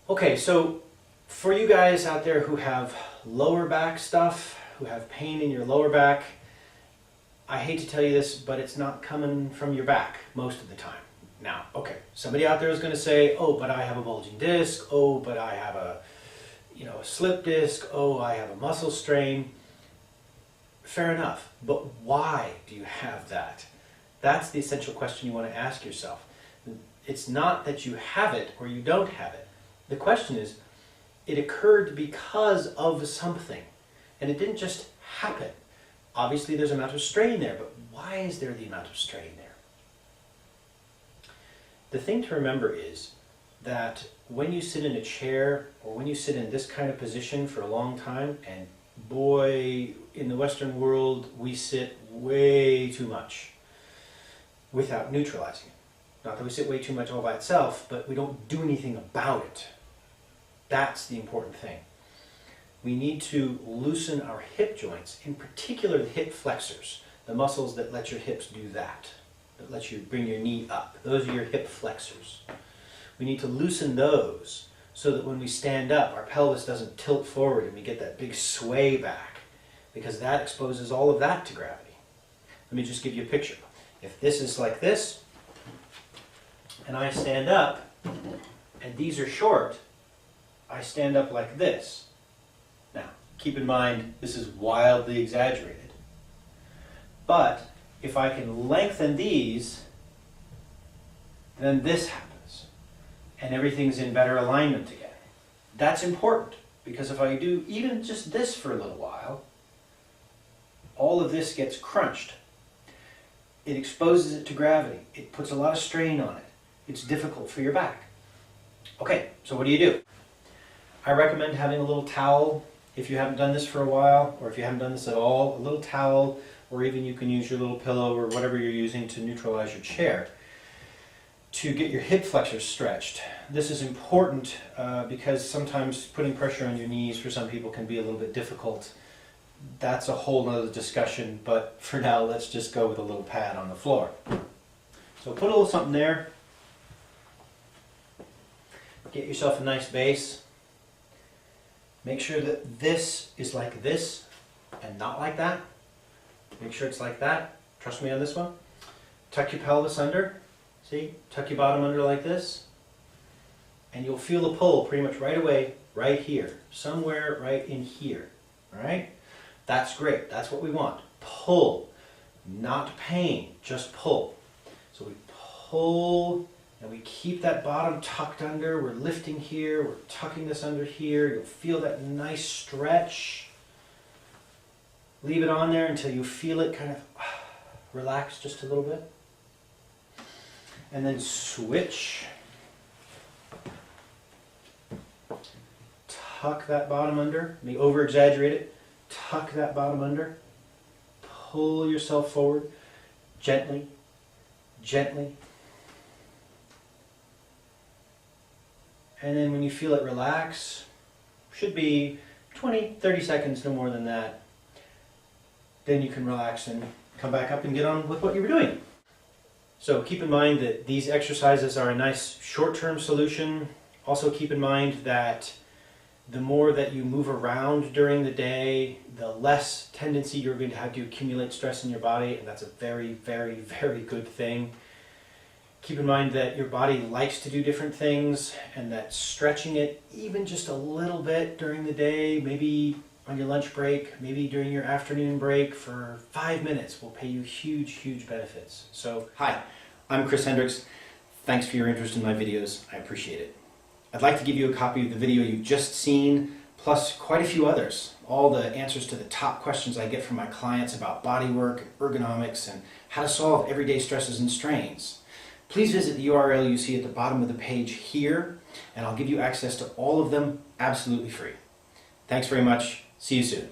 Okay, so for you guys out there who have lower back stuff, who have pain in your lower back, I hate to tell you this, but it's not coming from your back most of the time. Now, okay, somebody out there is going to say, oh, but I have a bulging disc, oh, but I have a slip disc, oh, I have a muscle strain. Fair enough, but why do you have that? That's the essential question you want to ask yourself. It's not that you have it or you don't have it. The question is, it occurred because of something, and it didn't just happen. Obviously there's an amount of strain there, but why is there the amount of strain there? The thing to remember is that when you sit in a chair or when you sit in this kind of position for a long time, and boy, in the Western world, we sit way too much without neutralizing it. Not that we sit way too much all by itself, but we don't do anything about it. That's the important thing. We need to loosen our hip joints, in particular the hip flexors, the muscles that let your hips do that let you bring your knee up. Those are your hip flexors. We need to loosen those so that when we stand up, our pelvis doesn't tilt forward and we get that big sway back, because that exposes all of that to gravity. Let me just give you a picture. If this is like this, and I stand up, and these are short, I stand up like this. Now, keep in mind, this is wildly exaggerated. But if I can lengthen these, then this happens. And everything's in better alignment again. That's important, because if I do even just this for a little while, all of this gets crunched. It exposes it to gravity. It puts a lot of strain on it. It's difficult for your back. Okay, so what do? I recommend having a little towel if you haven't done this for a while, or if you haven't done this at all, a little towel, or even you can use your little pillow or whatever you're using to neutralize your chair to get your hip flexors stretched. This is important because sometimes putting pressure on your knees for some people can be a little bit difficult. That's a whole other discussion, but for now let's just go with a little pad on the floor. So put a little something there. Get yourself a nice base. Make sure that this is like this and not like that. Make sure it's like that. Trust me on this one. Tuck your pelvis under. See? Tuck your bottom under like this. And you'll feel a pull pretty much right away, right here. Somewhere right in here. Alright? That's great. That's what we want. Pull. Not pain. Just pull. So we pull and we keep that bottom tucked under. We're lifting here. We're tucking this under here. You'll feel that nice stretch. Leave it on there until you feel it kind of relax just a little bit. And then switch. Tuck that bottom under. Let me over-exaggerate it. Tuck that bottom under. Pull yourself forward. Gently. Gently. And then when you feel it relax, should be 20, 30 seconds, no more than that. Then you can relax and come back up and get on with what you were doing. So keep in mind that these exercises are a nice short-term solution. Also keep in mind that the more that you move around during the day, the less tendency you're going to have to accumulate stress in your body, and that's a very, very, very good thing. Keep in mind that your body likes to do different things, and that stretching it even just a little bit during the day, maybe on your lunch break, maybe during your afternoon break for 5 minutes will pay you huge, huge benefits. So, hi, I'm Chris Hendricks. Thanks for your interest in my videos. I appreciate it. I'd like to give you a copy of the video you've just seen, plus quite a few others. All the answers to the top questions I get from my clients about bodywork, ergonomics, and how to solve everyday stresses and strains. Please visit the URL you see at the bottom of the page here, and I'll give you access to all of them absolutely free. Thanks very much. See you soon.